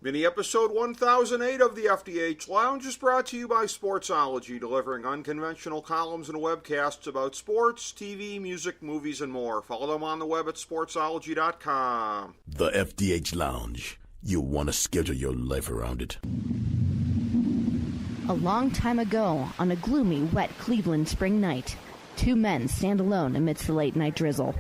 Mini episode 1008 of the FDH Lounge is brought to you by Sportsology, delivering unconventional columns and webcasts about sports, TV, music, movies, and more. Follow them on the web at sportsology.com. The FDH Lounge. You'll want to schedule your life around it. A long time ago, on a gloomy, wet Cleveland spring night, two men stand alone amidst the late-night drizzle.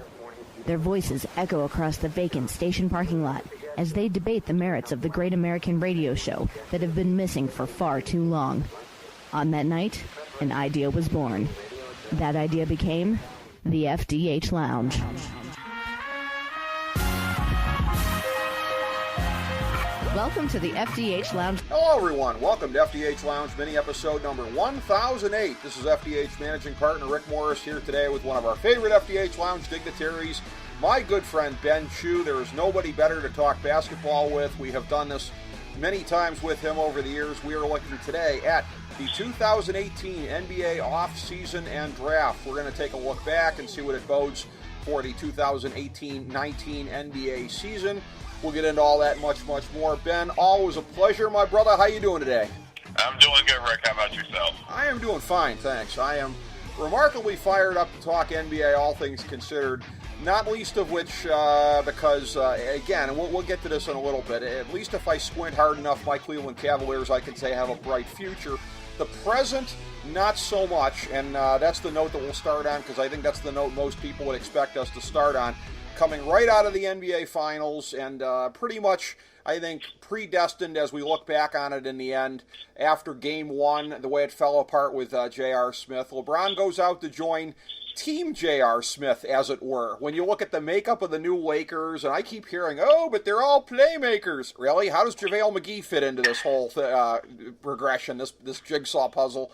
Their voices echo across the vacant station parking lot as they debate the merits of the great American radio show that have been missing for far too long. On that night, an idea was born. That idea became the FDH Lounge. Welcome to the FDH Lounge. Hello, everyone. Welcome to FDH Lounge mini episode number 1008. This is FDH Managing Partner Rick Morris here today with one of our favorite FDH Lounge dignitaries, my good friend Ben Chu. There is nobody better to talk basketball with. We have done this many times with him over the years. We are looking today at the 2018 NBA offseason and draft. We're going to take a look back and see what it bodes for the 2018-19 NBA season. We'll get into all that much more. Ben, always a pleasure, my brother. How you doing today? I'm doing good, Rick. How about yourself? I am doing fine, thanks. I am remarkably fired up to talk NBA, all things considered, not least of which because, again, and we'll get to this in a little bit, at least if I squint hard enough, my Cleveland Cavaliers, I can say, have a bright future. The present, not so much, and that's the note that we'll start on, because I think that's the note most people would expect us to start on. Coming right out of the NBA Finals, and pretty much, I think, predestined as we look back on it in the end, after Game 1, the way it fell apart with J.R. Smith. LeBron goes out to join Team J.R. Smith, as it were. When you look at the makeup of the new Lakers, and I keep hearing, oh, but they're all playmakers. Really? How does JaVale McGee fit into this whole progression, this jigsaw puzzle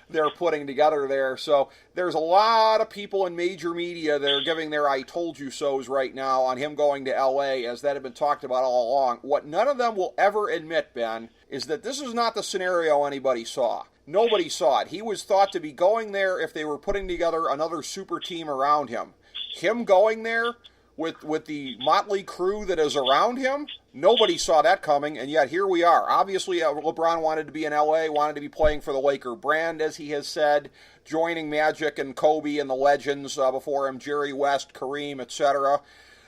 they're putting together there? So there's a lot of people in major media that are giving their I told you so's right now on him going to L.A., as that had been talked about all along. What none of them will ever admit, Ben, is that this is not the scenario anybody saw. Nobody saw it. He was thought to be going there if they were putting together another super team around him. Him going there with the motley crew that is around him, nobody saw that coming, and yet here we are. Obviously, LeBron wanted to be in L.A., wanted to be playing for the Laker brand, as he has said, joining Magic and Kobe and the legends before him, Jerry West, Kareem, etc.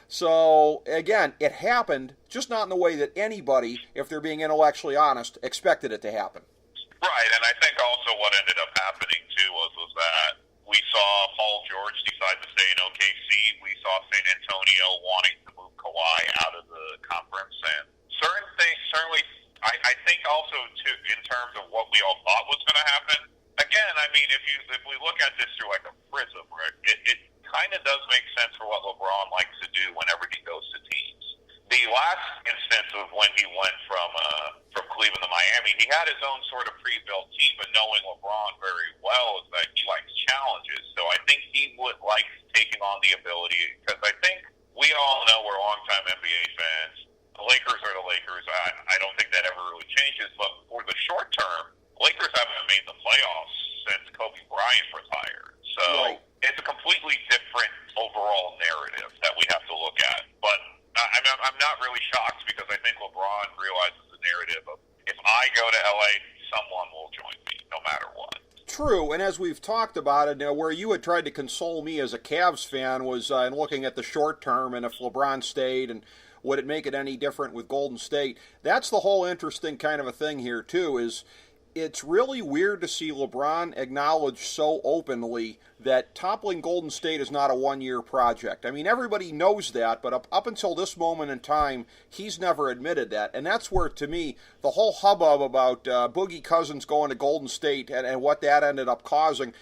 So, again, it happened, just not in the way that anybody, if they're being intellectually honest, expected it to happen. Right, and I think also what ended up happening, too, was that we saw Paul George decide to stay in OKC. We saw San Antonio wanting to move Kawhi out of the conference. And certain things, certainly, I think also, too, in terms of what we all thought was going to happen. Again, I mean, if we look at this through like a prism, Rick, it kind of does make sense for what LeBron likes to do whenever he goes to teams. The last instance of when he went from Cleveland to Miami, he had his own sort of pre-built team, but knowing LeBron very well is that he likes challenges. So I think he would like taking on the ability, because I think we all know we're longtime NBA fans. The Lakers are the Lakers. I don't think that ever really changes, but for the short term, Lakers haven't made the playoffs since Kobe Bryant retired. So right. It's a completely different overall narrative that we have to look at. But I'm not really shocked, because I think LeBron realizes the narrative of, if I go to L.A., someone will join me, no matter what. True, and as we've talked about it, where you had tried to console me as a Cavs fan was in looking at the short term, and if LeBron stayed, and would it make it any different with Golden State. That's the whole interesting kind of a thing here, too, is it's really weird to see LeBron acknowledge so openly that toppling Golden State is not a one-year project. I mean, everybody knows that, but up until this moment in time, he's never admitted that. And that's where, to me, the whole hubbub about Boogie Cousins going to Golden State and what that ended up causing,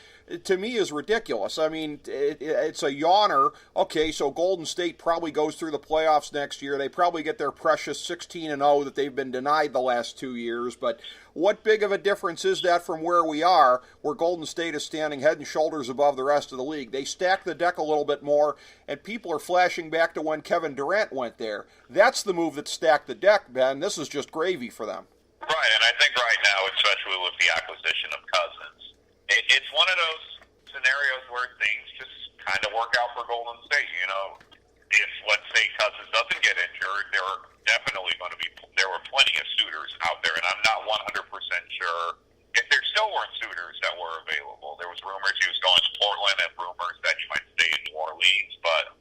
to me, is ridiculous. I mean, it's a yawner. Okay, so Golden State probably goes through the playoffs next year. They probably get their precious 16-0 that they've been denied the last 2 years. But what big of a difference is that from where we are, where Golden State is standing head and shoulders above the rest of the league? They stack the deck a little bit more, and people are flashing back to when Kevin Durant went there. That's the move that stacked the deck, Ben. This is just gravy for them. Right, and I think right now, especially with the acquisition of Cousins, it's one of those scenarios where things just kind of work out for Golden State. You know, if, let's say, Cousins doesn't get injured, there were plenty there, and I'm not 100% sure if there still weren't suitors that were available. There was rumors he was going to Portland and rumors that he might stay in New Orleans, but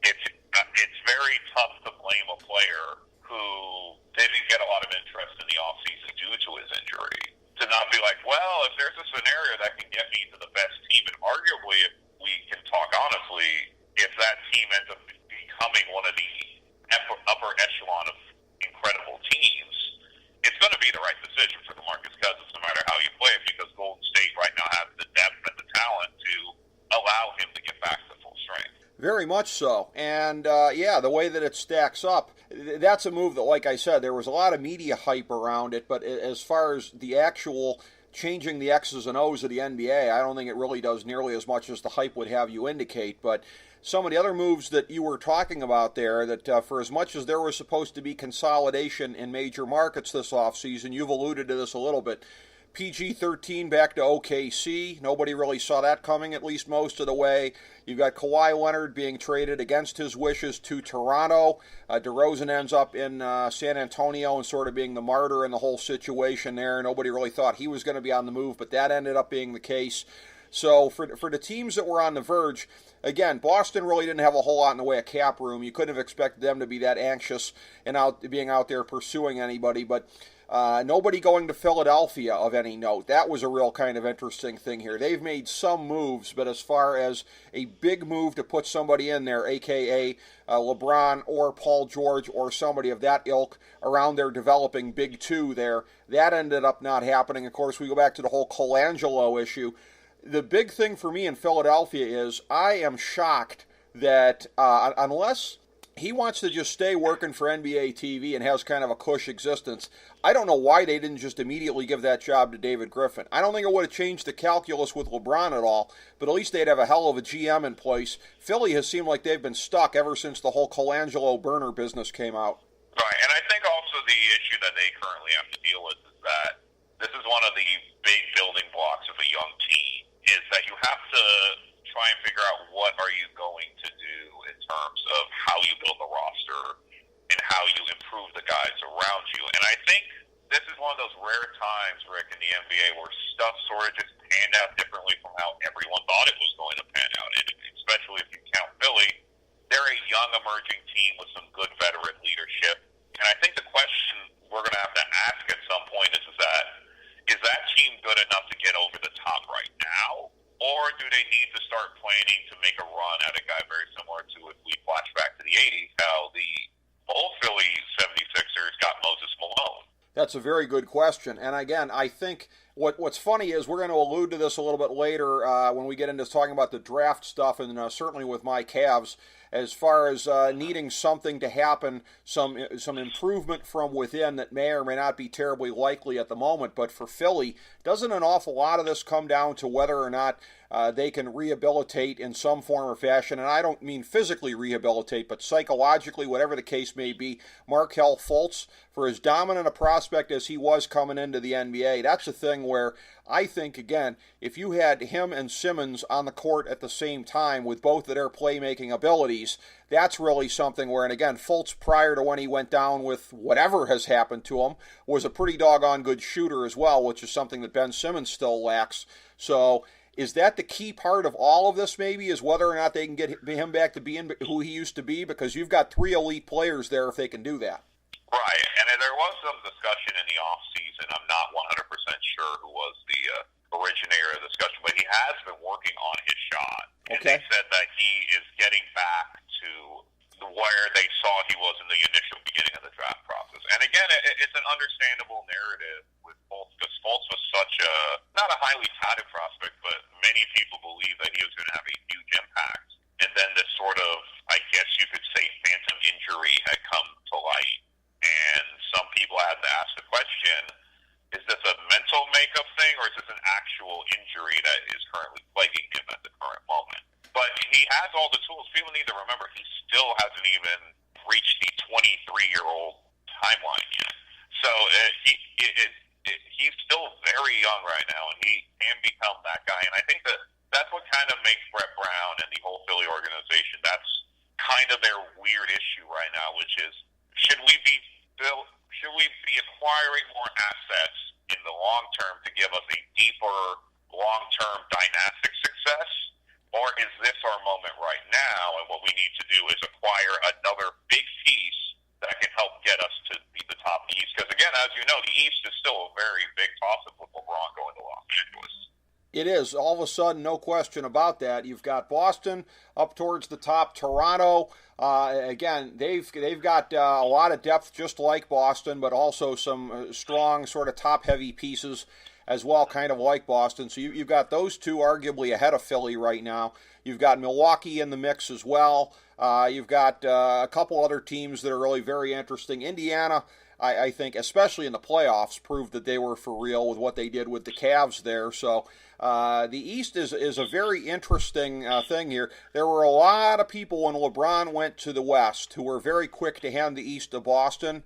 it's very tough to blame a player who didn't get a lot of interest in the offseason due to his injury. To not be like, well, if there's a scenario that can get me to the best team, and arguably, if we can talk honestly, if that team ends up becoming one of the upper echelon of incredible teams, it's going to be the right decision for DeMarcus Cousins no matter how you play it, because Golden State right now has the depth and the talent to allow him to get back to full strength. Very much so. And, the way that it stacks up, that's a move that, like I said, there was a lot of media hype around it, but as far as the actual changing the X's and O's of the NBA, I don't think it really does nearly as much as the hype would have you indicate. But some of the other moves that you were talking about there, that for as much as there was supposed to be consolidation in major markets this offseason, you've alluded to this a little bit. PG-13 back to OKC. Nobody really saw that coming, at least most of the way. You've got Kawhi Leonard being traded against his wishes to Toronto. DeRozan ends up in San Antonio and sort of being the martyr in the whole situation there. Nobody really thought he was going to be on the move, but that ended up being the case. So for the teams that were on the verge, again, Boston really didn't have a whole lot in the way of cap room. You couldn't have expected them to be that anxious and being out there pursuing anybody, but nobody going to Philadelphia of any note. That was a real kind of interesting thing here. They've made some moves, but as far as a big move to put somebody in there, a.k.a. LeBron or Paul George or somebody of that ilk around their developing big two there, that ended up not happening. Of course, we go back to the whole Colangelo issue. The big thing for me in Philadelphia is I am shocked that unless he wants to just stay working for NBA TV and has kind of a cush existence, I don't know why they didn't just immediately give that job to David Griffin. I don't think it would have changed the calculus with LeBron at all, but at least they'd have a hell of a GM in place. Philly has seemed like they've been stuck ever since the whole Colangelo burner business came out. Right, and I think also the issue that they currently have to deal with is that this is one of the big building blocks of a young team, is that you have to try and figure out what are you going to do in terms of how you build the roster and how you improve the guys around you. And I think this is one of those rare times, Rick, in the NBA where stuff sort of just panned out differently from how everyone thought it was going to pan out. And especially if you count Philly, they're a young emerging team with some good veteran leadership. And I think the question we're going to have to ask at some point is that team good enough to get over the top right now? Or do they need to start planning to make a run at a guy very similar to, if we flash back to the 80s, how the old Philly 76ers got Moses Malone? That's a very good question. And again, I think what's funny is we're going to allude to this a little bit later when we get into talking about the draft stuff, and certainly with my Cavs, as far as needing something to happen, some improvement from within that may or may not be terribly likely at the moment. But for Philly, doesn't an awful lot of this come down to whether or not they can rehabilitate in some form or fashion? And I don't mean physically rehabilitate, but psychologically, whatever the case may be. Markelle Fultz, for as dominant a prospect as he was coming into the NBA, that's a thing where I think, again, if you had him and Simmons on the court at the same time with both of their playmaking abilities, that's really something where, and again, Fultz, prior to when he went down with whatever has happened to him, was a pretty doggone good shooter as well, which is something that Ben Simmons still lacks. So is that the key part of all of this, maybe, is whether or not they can get him back to being who he used to be? Because you've got three elite players there if they can do that. Right, and there was some discussion in the offseason. I'm not 100% sure who was the originator of the discussion, but he has been working on his shot. And Okay. they said that he is getting back to where they saw he was in the initial beginning of the draft process. And again, it's an understandable narrative with Fultz, because Fultz was such not a highly touted prospect, but many people believe that he was going to have a huge impact. And then this sort of, I guess you could say, phantom injury had come to light. And some people had to ask the question, is this a mental makeup thing, or is this an actual injury that is currently plaguing him at the current moment? But he has all the tools. People need to remember he still hasn't even reached the 23-year-old timeline yet. So he's still very young right now, and he can become that guy. And I think that's what kind of makes Brett Brown and the whole Philly organization, that's kind of their weird issue right now, which is, should we be should we be acquiring more assets in the long term to give us a deeper, long-term dynastic success? Or is this our moment right now, and what we need to do is acquire another big piece that can help get us to be the top of the East? Because, again, as you know, the East is still a very big toss-up with LeBron going to Los Angeles. It is. All of a sudden, no question about that. You've got Boston up towards the top. Toronto, again, they've got a lot of depth just like Boston, but also some strong sort of top-heavy pieces as well, kind of like Boston. So you've got those two arguably ahead of Philly right now. You've got Milwaukee in the mix as well. You've got a couple other teams that are really very interesting. Indiana, I think, especially in the playoffs, proved that they were for real with what they did with the Cavs there. So the East is a very interesting thing here. There were a lot of people when LeBron went to the West who were very quick to hand the East to Boston.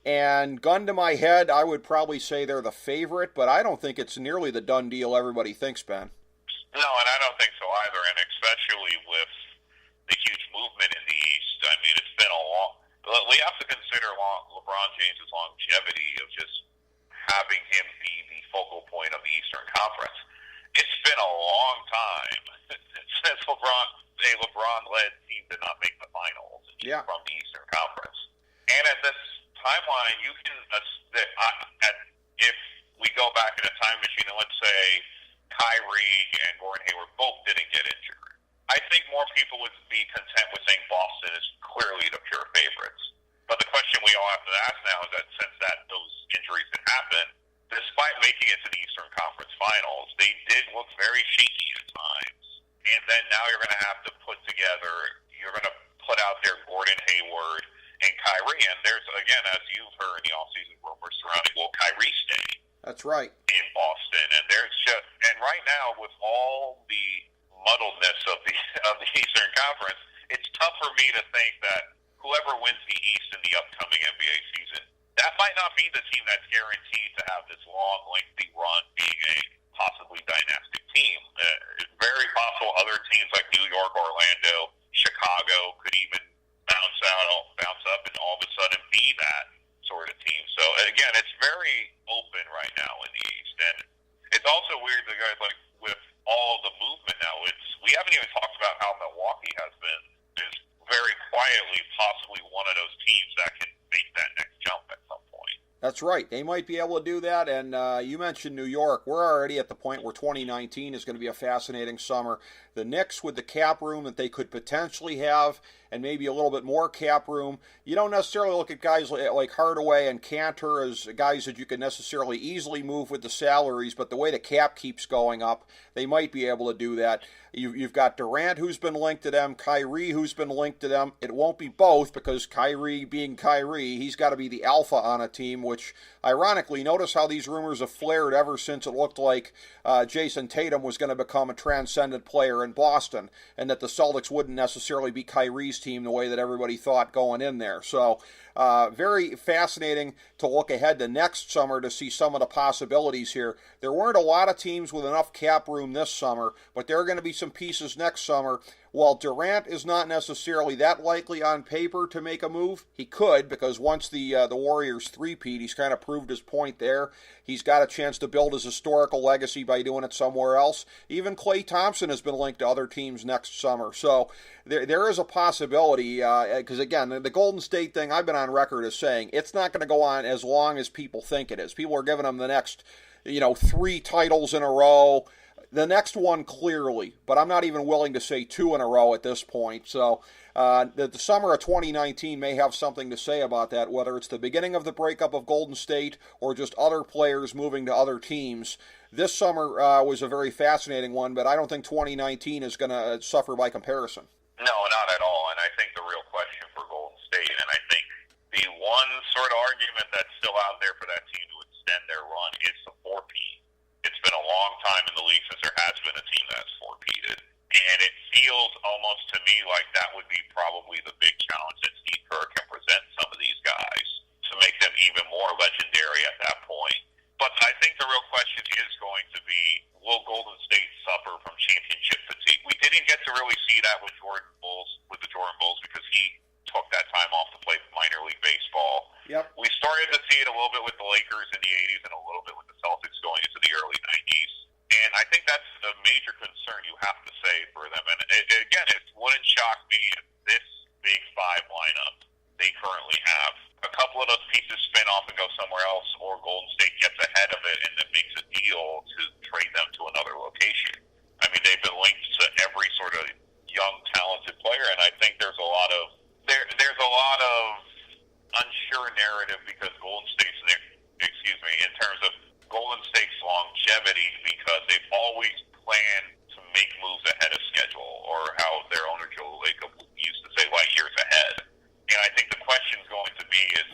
And gun to my head, I would probably say they're the favorite, but I don't think it's nearly the done deal everybody thinks, Ben. No, and I don't think so either, and especially with the huge movement in the East. I mean, it's been a long... We have to consider LeBron James' longevity of just having him be the focal point of the Eastern Conference. It's been a long time since a LeBron-led team did not make the finals from the Eastern Conference. And at this timeline, you can, if we go back in a time machine and let's say Kyrie and Gordon Hayward both didn't get injured, I think more people would be content with saying Boston is clearly the pure favorites. But the question we all have to ask now is that since those injuries had happened, despite making it to the Eastern Conference Finals, they did look very shaky at times. And then now you're going to have to put out there Gordon Hayward and Kyrie, and there's, again, as you've heard in the offseason rumors surrounding, will Kyrie stay? That's right. In Boston, and right now with all the muddledness of the Eastern Conference, it's tough for me to think that whoever wins the East in the upcoming NBA season, that might not be the team that's guaranteed to have this long, lengthy run being a possibly dynastic team. It's very possible other teams like New York, Orlando, Chicago could even bounce up and all of a sudden be that sort of team. So again, it's very open right now in the East, and it's also weird that guys like with all of the movement now. We haven't even talked about how Milwaukee is very quietly possibly one of those teams that can make that next jump at some point. That's right. They might be able to do that. And you mentioned New York. We're already at the point where 2019 is going to be a fascinating summer. The Knicks with the cap room that they could potentially have and maybe a little bit more cap room. You don't necessarily look at guys like Hardaway and Cantor as guys that you can necessarily easily move with the salaries, but the way the cap keeps going up, they might be able to do that. You've got Durant who's been linked to them, Kyrie who's been linked to them. It won't be both because Kyrie being Kyrie, he's got to be the alpha on a team, which ironically, notice how these rumors have flared ever since it looked like Jason Tatum was going to become a transcendent player in Boston and that the Celtics wouldn't necessarily be Kyrie's team the way that everybody thought going in there. So very fascinating to look ahead to next summer to see some of the possibilities here. There weren't a lot of teams with enough cap room this summer, but there are going to be some pieces next summer. While Durant is not necessarily that likely on paper to make a move, he could because once the Warriors three-peat, he's kind of proved his point there. He's got a chance to build his historical legacy by doing it somewhere else. Even Klay Thompson has been linked to other teams next summer. So there is a possibility because, again, the Golden State thing, I've been on record as saying it's not going to go on as long as people think it is. People are giving them the next 3 titles in a row. The next one clearly, but I'm not even willing to say 2 in a row at this point. So the summer of 2019 may have something to say about that, whether it's the beginning of the breakup of Golden State or just other players moving to other teams. This summer was a very fascinating one, but I don't think 2019 is going to suffer by comparison. No, not at all. And I think the real question for Golden State, and I think the one sort of argument that's still out there for that team to extend their run is the 4-peat. It's been a long time in the league since there has been a team that's 4-peated. And it feels almost to me like that would be probably the big challenge that Steve Kerr can present some of these guys to make them even more legendary at that point. But I think the real question is going to be, will Golden State suffer from championship fatigue? We didn't get to really see that with the Jordan Bulls because he took that time off to play minor league baseball. Yep. We started to see Lakers in the 80s and a little bit with the Celtics going into the early 90s. And I think that's a major concern you have to say for them. And again, it wouldn't shock me if this big five lineup they currently have, a couple of those pieces spin off and go somewhere else, or Golden State gets ahead of it and then makes a deal to trade them to another location. I mean, they've been linked to every sort of young, talented player, and I think there's a lot of unsure narrative because Golden State's there, in terms of Golden State's longevity, because they've always planned to make moves ahead of schedule, or how their owner Joe Lacob used to say, light years ahead. And I think the question is going to be is,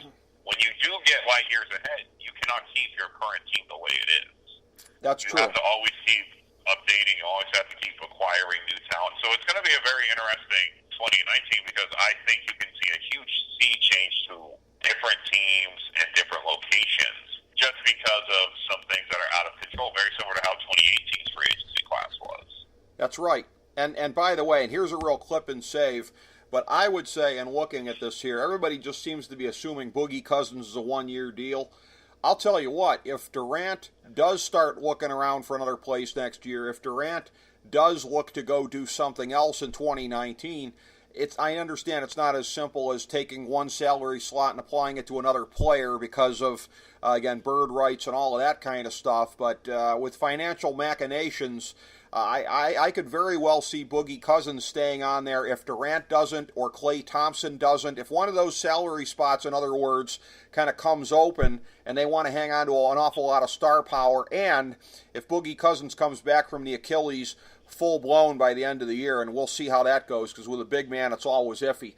when you do get light years ahead, you cannot keep your current team the way it is. That's true. You have to always keep updating. You always have to keep acquiring new talent. So it's going to be a very interesting 2019, because I think you can see a huge sea change to different teams and different locations just because of some things that are out of control, very similar to how 2018's free agency class was. That's right. And by the way, and here's a real clip and save, but I would say, and looking at this here, everybody just seems to be assuming Boogie Cousins is a one-year deal. I'll tell you what, if Durant does start looking around for another place next year, if Durant does look to go do something else in 2019, I understand it's not as simple as taking one salary slot and applying it to another player because of, again, bird rights and all of that kind of stuff. But with financial machinations, I could very well see Boogie Cousins staying on there if Durant doesn't or Klay Thompson doesn't. If one of those salary spots, in other words, kind of comes open and they want to hang on to an awful lot of star power, and if Boogie Cousins comes back from the Achilles full-blown by the end of the year, and we'll see how that goes, because with a big man, it's always iffy.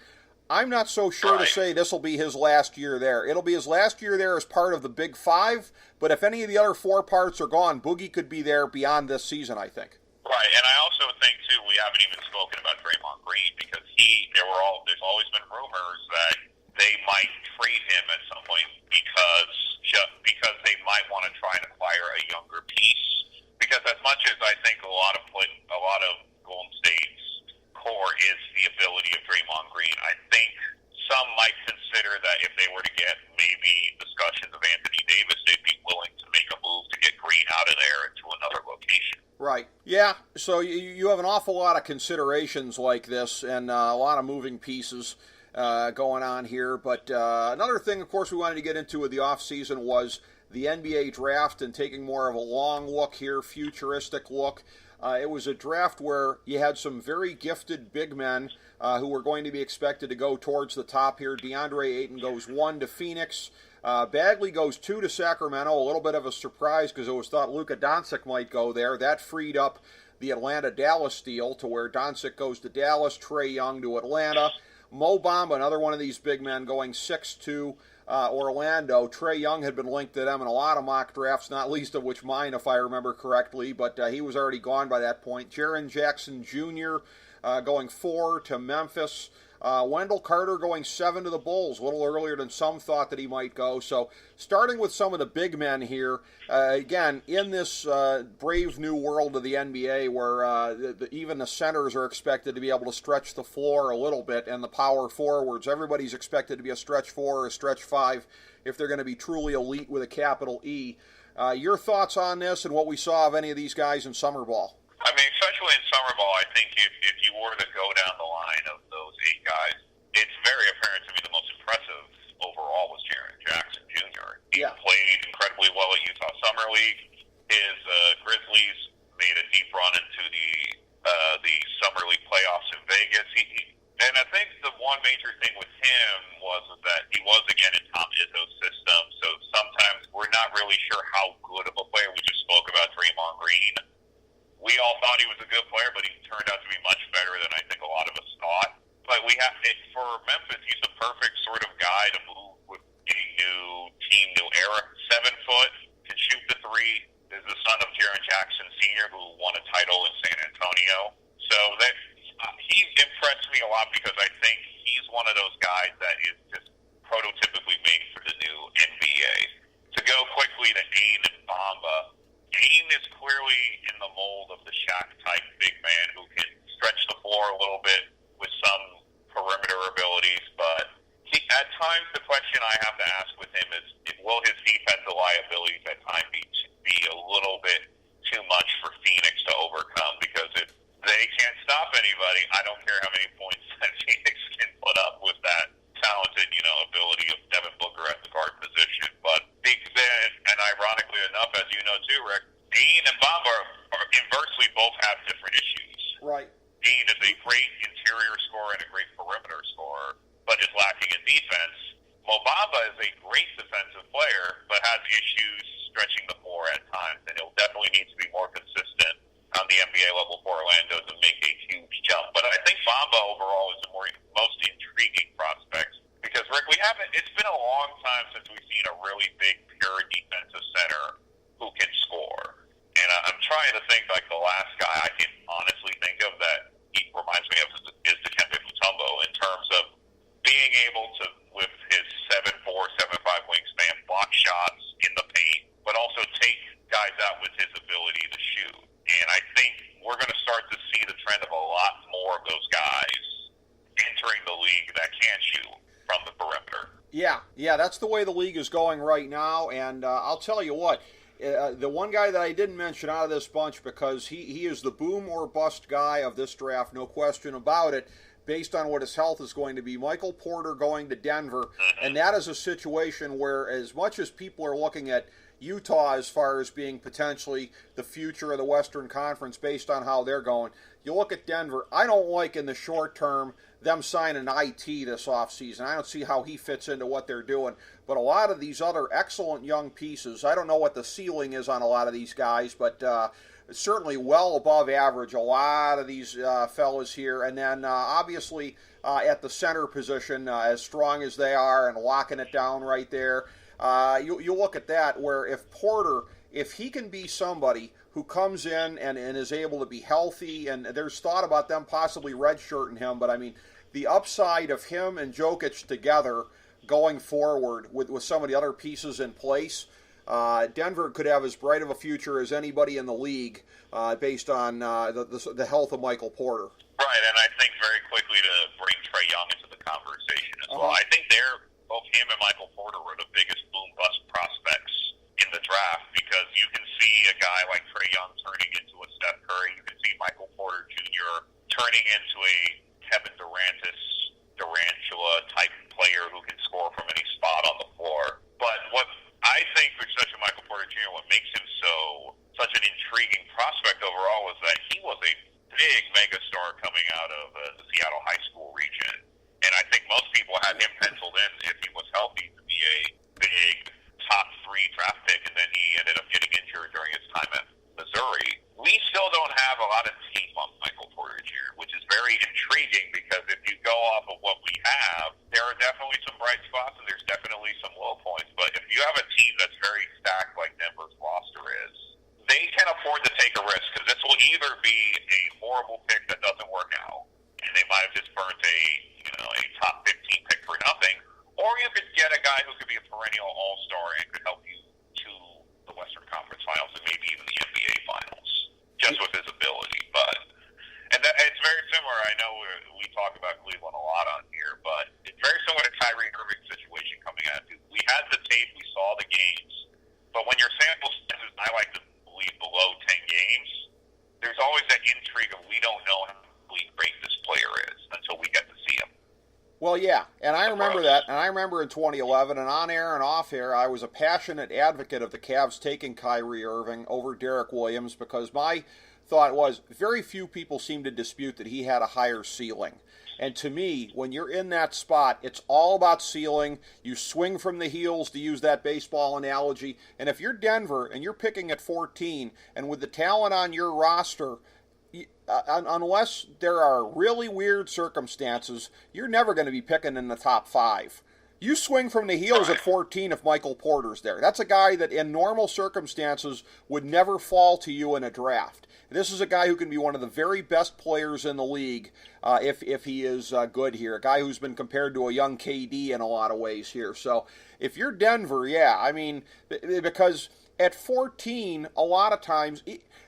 I'm not so sure to say this will be his last year there. It'll be his last year there as part of the Big Five, but if any of the other four parts are gone, Boogie could be there beyond this season, I think. Right, and I also think, too, we haven't even spoken about Draymond Green, because there's always been rumors that they might trade him at some point because they might want to try and acquire a younger piece. Because as much as I think a lot of Golden State's core is the ability of Draymond Green, I think some might consider that if they were to get maybe discussions of Anthony Davis, they'd be willing to make a move to get Green out of there to another location. Right. Yeah, so you have an awful lot of considerations like this and a lot of moving pieces going on here. But another thing, of course, we wanted to get into with the offseason was the NBA draft and taking more of a long look here, futuristic look. It was a draft where you had some very gifted big men who were going to be expected to go towards the top here. DeAndre Ayton goes 1 to Phoenix. Bagley goes 2 to Sacramento. A little bit of a surprise because it was thought Luka Doncic might go there. That freed up the Atlanta-Dallas deal to where Doncic goes to Dallas, Trae Young to Atlanta. Mo Bamba, another one of these big men, going 6 to Orlando. Trae Young had been linked to them in a lot of mock drafts, not least of which mine, if I remember correctly, but he was already gone by that point. Jaren Jackson Jr. Going 4 to Memphis. Wendell Carter going 7 to the Bulls, a little earlier than some thought that he might go. So starting with some of the big men here, again, in this brave new world of the NBA where even the centers are expected to be able to stretch the floor a little bit, and the power forwards, everybody's expected to be a stretch 4 or a stretch 5 if they're going to be truly elite with a capital E. Your thoughts on this and what we saw of any of these guys in summer ball? I mean, especially in summer ball, I think if you were to go down the line of those 8 guys, it's very apparent to me the most impressive overall was Jaren Jackson Jr. He played incredibly well at Utah Summer League. His Grizzlies made a deep run into the Summer League playoffs in Vegas. And I think the one major thing with him was that he was, again, in Tom Izzo's system. So sometimes we're not really sure how good of a player. We just spoke about Draymond Green. We all thought he was a good player, but he turned out to be much better than I think a lot of us thought. But for Memphis, he's the perfect sort of guy to move with a new team, new era. 7 foot, can shoot the 3, is the son of Jaren Jackson Sr., who won a title in San Antonio. So he impressed me a lot because I think he's one of those guys that is just prototypically made for the new NBA. To go quickly to Ayton and Bamba, Ayton is clearly in the mold of the Shaq-type big man who can stretch the floor a little bit with some perimeter abilities, but At times, the question I have to ask with him is, will his defensive liabilities at times be a little bit too much for Phoenix to overcome? Because if they can't stop anybody, I don't care how many points that Phoenix can put up with that talented, ability of Devin Booker at the guard position. But and ironically enough, as you know too, Rick, Dean and Bamba are inversely both have different issues. Right. Dean is a great interior scorer and a great perimeter scorer, but is lacking in defense. Mo Bamba is a great defensive player, but has issues stretching the floor at times, and he'll definitely need to be more consistent on the NBA level for Orlando to make a huge jump. But I think Bamba overall is the most intriguing prospect because, Rick, it's been a long time since we've seen a really big, pure defensive center who can score. And I'm trying to think, like, the last guy I can honestly think of that he reminds me of is Dikembe Mutombo in terms of being able to, with his 7'4", 7'5" wingspan, block shots in the paint, but also take guys out with his ability to shoot. And I think we're going to start to see the trend of a lot more of those guys entering the league that can shoot from the perimeter. Yeah, that's the way the league is going right now. And I'll tell you what, the one guy that I didn't mention out of this bunch, because he is the boom or bust guy of this draft, no question about it, based on what his health is going to be, Michael Porter going to Denver. And that is a situation where, as much as people are looking at Utah as far as being potentially the future of the Western Conference based on how they're going, you look at Denver. I don't like in the short term them signing IT this offseason. I don't see how he fits into what they're doing. But a lot of these other excellent young pieces, I don't know what the ceiling is on a lot of these guys, but certainly well above average, a lot of these fellas here. And then obviously at the center position, as strong as they are and locking it down right there, you look at that where if Porter, if he can be somebody who comes in and is able to be healthy, and there's thought about them possibly redshirting him, but I mean, the upside of him and Jokic together going forward with some of the other pieces in place, Denver could have as bright of a future as anybody in the league based on the health of Michael Porter. Right, and I think very quickly to bring Trae Young into the conversation as well. I think both him and Michael Porter were the biggest boom-bust prospects in the draft because you can see a guy like Trae Young turning into a Steph Curry. You can see Michael Porter Jr. turning into a Kevin Durantula-type player who can score from any spot on the floor. But what I think, especially Michael Porter Jr., what makes him such an intriguing prospect overall was that he was a big megastar coming out of the Seattle high school region. And I think most people had him penciled in, if he was healthy, to be a big top 3 draft pick, and then he ended up getting injured during his time at Missouri. We still don't have a lot of tape on Michael Porter Jr., which is very intriguing because if you go off of what we have, there are definitely some bright spots and there's definitely some low points. But if you have a team that's very stacked like Denver's roster is, they can afford to take a risk because this will either be a horrible pick that doesn't work out, and they might have just burnt a top 15 pick for nothing, or you could get a guy who could be a perennial all-star and could help you to the Western Conference Finals and maybe even the NBA Finals, just with his ability. It's very similar. I know we talk about Cleveland a lot on here, but it's very similar to Kyrie Irving's situation coming out. We had the tape, we saw the games, but when your sample size is, I like to believe, below 10 games, there's always that intrigue of we don't know how great this player is until we get to see him. Well, yeah, and I remember that, and I remember in 2011, and on air and off air, I was a passionate advocate of the Cavs taking Kyrie Irving over Derek Williams because my thought was very few people seemed to dispute that he had a higher ceiling. And to me, when you're in that spot, it's all about ceiling. You swing from the heels, to use that baseball analogy. And if you're Denver and you're picking at 14, and with the talent on your roster, unless there are really weird circumstances, you're never going to be picking in the top 5. You swing from the heels at 14 if Michael Porter's there. That's a guy that in normal circumstances would never fall to you in a draft. This is a guy who can be one of the very best players in the league if he is good here. A guy who's been compared to a young KD in a lot of ways here. So if you're Denver, yeah, I mean, because at 14, a lot of times,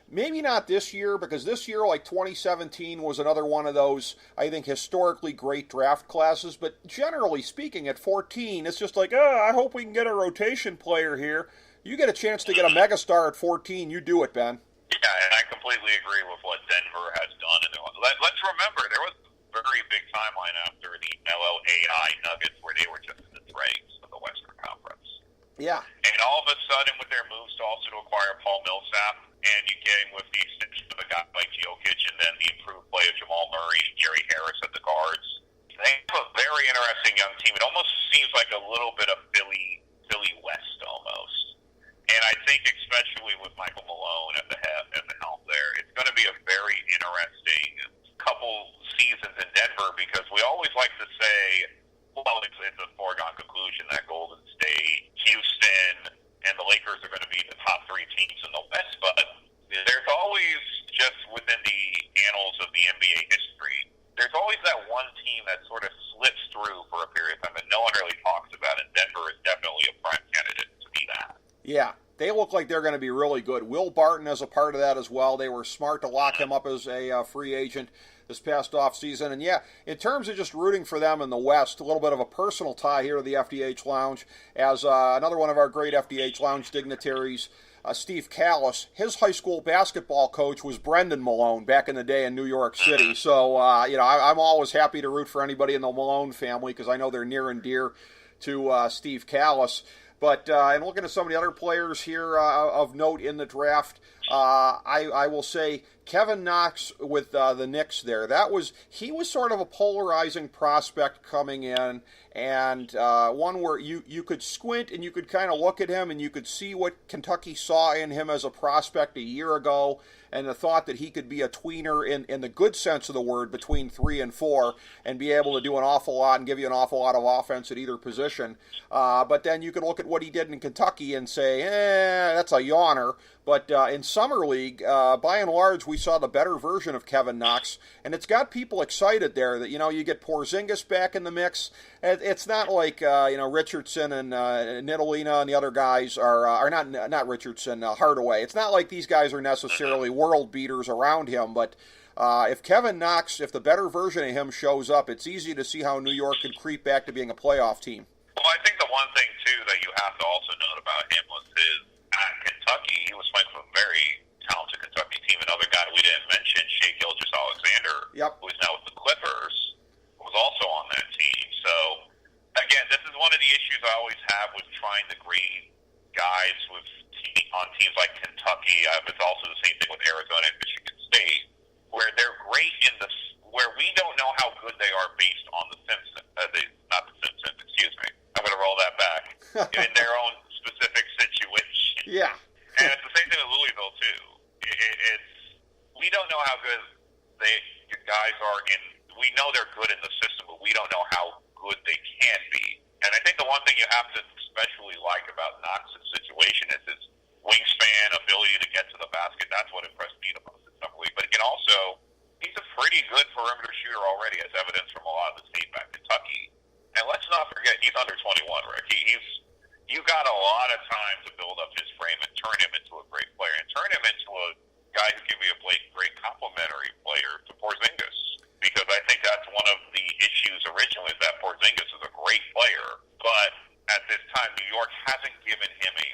Maybe not this year, because this year, like 2017, was another one of those, I think, historically great draft classes. But generally speaking, at 14, it's just like, I hope we can get a rotation player here. You get a chance to get a megastar at 14, you do it, Ben. Yeah, and I completely agree with what Denver has done. And let's remember, there was a very big timeline after the LOAI Nuggets where they were just in the dregs of the Western Conference. Yeah. And all of a sudden, with their moves to also to acquire Paul Millsap, and you get him with the extension of a guy like Jokic, and then the improved play of Jamal Murray and Gary Harris at the guards, they have a very interesting young team. It almost seems like a little bit of Philly West almost. And I think especially with Michael Malone at the helm there, it's going to be a very interesting couple seasons in Denver, because we always like to say, well, it's a foregone conclusion that Golden State, Houston, and the Lakers are going to be the top three teams in the West, but there's always, just within the annals of the NBA history, there's always that one team that sort of slips through for a period of time that no one really talks about, and Denver is definitely a prime candidate to be that. Yeah, they look like they're going to be really good. Will Barton is a part of that as well. They were smart to lock him up as a free agent this past offseason. And yeah, in terms of just rooting for them in the West, a little bit of a personal tie here to the FDH Lounge, as another one of our great FDH Lounge dignitaries, Steve Callis, his high school basketball coach was Brendan Malone back in the day in New York City. So, I'm always happy to root for anybody in the Malone family, because I know they're near and dear to Steve Callis. But and looking at some of the other players here of note in the draft, I will say Kevin Knox with the Knicks there. He was sort of a polarizing prospect coming in, and one where you could squint and you could kind of look at him and you could see what Kentucky saw in him as a prospect a year ago, and the thought that he could be a tweener in the good sense of the word between 3 and 4 and be able to do an awful lot and give you an awful lot of offense at either position. But then you could look at what he did in Kentucky and say, that's a yawner. But in Summer League, by and large, we saw the better version of Kevin Knox, and it's got people excited there that, you get Porzingis back in the mix. It's not like, Richardson and Nidalina and the other guys are not Richardson, Hardaway. It's not like these guys are necessarily world beaters around him, but if Kevin Knox, if the better version of him shows up, it's easy to see how New York could creep back to being a playoff team. Well, I think the one thing, too, that you have to also note about him was at Kentucky, he was playing for a very talented Kentucky team. Another guy we didn't mention, Shai Gilgeous-Alexander, who is now with the Clippers, was also on that team. So, again, this is one of the issues I always have with trying to grade guys on teams like Kentucky. It's also the same thing with Arizona and Michigan State, where they're great where we don't know how good they are based on the Simpsons. Not the Simpsons, excuse me. I'm going to roll that back. In their own specific situation. Yeah. And it's the same thing with Louisville, too. We don't know how good the guys are we know they're good in the system, but we don't know how good they can be. And I think the one thing you have to especially like about Knox's situation is his wingspan, ability to get to the basket. That's what impressed me the most in Summer League. But he's a pretty good perimeter shooter already, as evidenced from a lot of the tape at Kentucky. And let's not forget, he's under 21, Rick. You got a lot of time to build up his frame and turn him into a great player, and turn him into a guy who can be a great complementary player to Porzingis. Because I think that's one of the issues originally, is that Porzingis is a great player, but at this time, New York hasn't given him a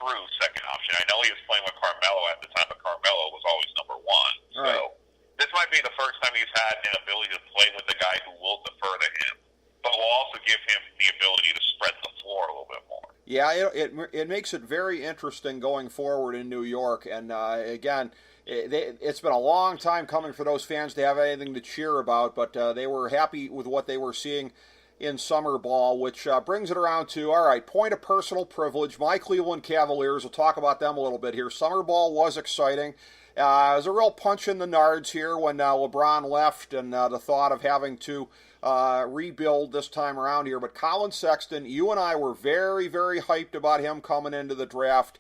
true second option. I know he was playing with Carmelo at the time, but Carmelo was always number one. Right. So this might be the first time he's had an ability to play with a guy who will defer to him, but will also give him the ability to spread the floor a little bit more. Yeah, it makes it very interesting going forward in New York. And again, it's been a long time coming for those fans to have anything to cheer about, but they were happy with what they were seeing in summer ball, which brings it around to, all right, point of personal privilege, my Cleveland Cavaliers. We'll talk about them a little bit here. Summer ball was exciting. It was a real punch in the nards here when LeBron left, and the thought of having to rebuild this time around here. But Colin Sexton, you and I were very, very hyped about him coming into the draft.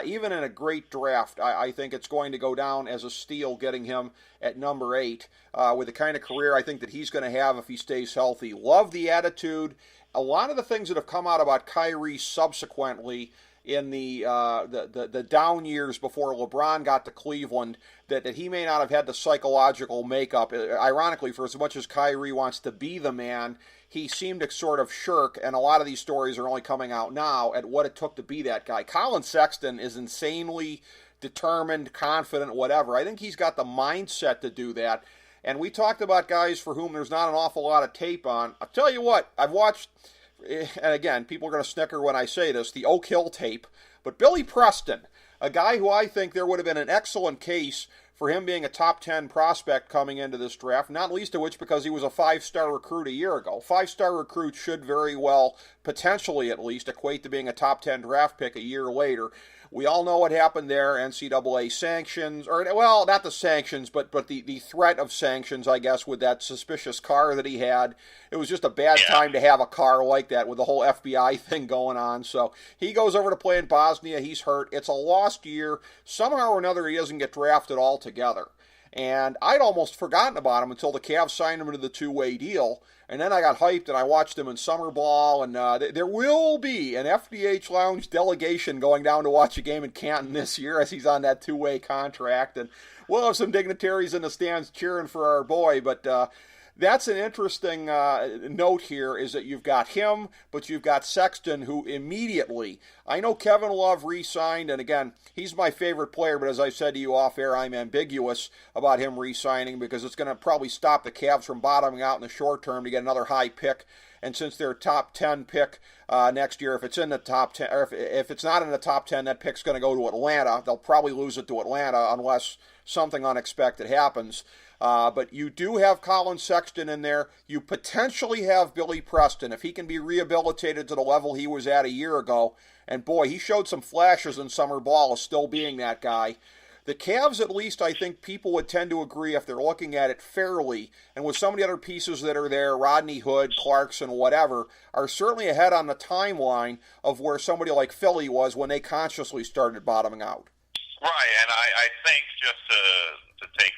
Even in a great draft, I think it's going to go down as a steal getting him at number 8 with the kind of career I think that he's going to have if he stays healthy. Love the attitude. A lot of the things that have come out about Kyrie subsequently in the down years before LeBron got to Cleveland, that he may not have had the psychological makeup. Ironically, for as much as Kyrie wants to be the man, he seemed to sort of shirk, and a lot of these stories are only coming out now, at what it took to be that guy. Colin Sexton is insanely determined, confident, whatever. I think he's got the mindset to do that. And we talked about guys for whom there's not an awful lot of tape on. I'll tell you what, I've watched, and again, people are going to snicker when I say this, the Oak Hill tape, but Billy Preston, a guy who I think there would have been an excellent case for him being a top 10 prospect coming into this draft, not least of which because he was a 5-star recruit a year ago. 5-star recruits should very well, potentially at least, equate to being a top 10 draft pick a year later. We all know what happened there, NCAA sanctions, or, well, not the sanctions, but the threat of sanctions, I guess, with that suspicious car that he had. It was just a bad time to have a car like that with the whole FBI thing going on. So he goes over to play in Bosnia. He's hurt. It's a lost year. Somehow or another, he doesn't get drafted altogether. And I'd almost forgotten about him until the Cavs signed him to the two-way deal. And then I got hyped and I watched him in summer ball. And there will be an FDH Lounge delegation going down to watch a game in Canton this year as he's on that two-way contract. And we'll have some dignitaries in the stands cheering for our boy. But that's an interesting note here, is that you've got him, but you've got Sexton, who immediately, I know Kevin Love re-signed, and again, he's my favorite player, but as I said to you off air, I'm ambiguous about him re-signing because it's going to probably stop the Cavs from bottoming out in the short term to get another high pick. And since they're a top 10 pick next year, if it's in the top 10, or if it's not in the top 10, that pick's going to go to Atlanta. They'll probably lose it to Atlanta unless something unexpected happens. But you do have Colin Sexton in there. You potentially have Billy Preston, if he can be rehabilitated to the level he was at a year ago. And boy, he showed some flashes in summer ball of still being that guy. The Cavs, at least, I think people would tend to agree if they're looking at it fairly, and with some of the other pieces that are there, Rodney Hood, Clarkson, whatever, are certainly ahead on the timeline of where somebody like Philly was when they consciously started bottoming out. Right, and I think just to take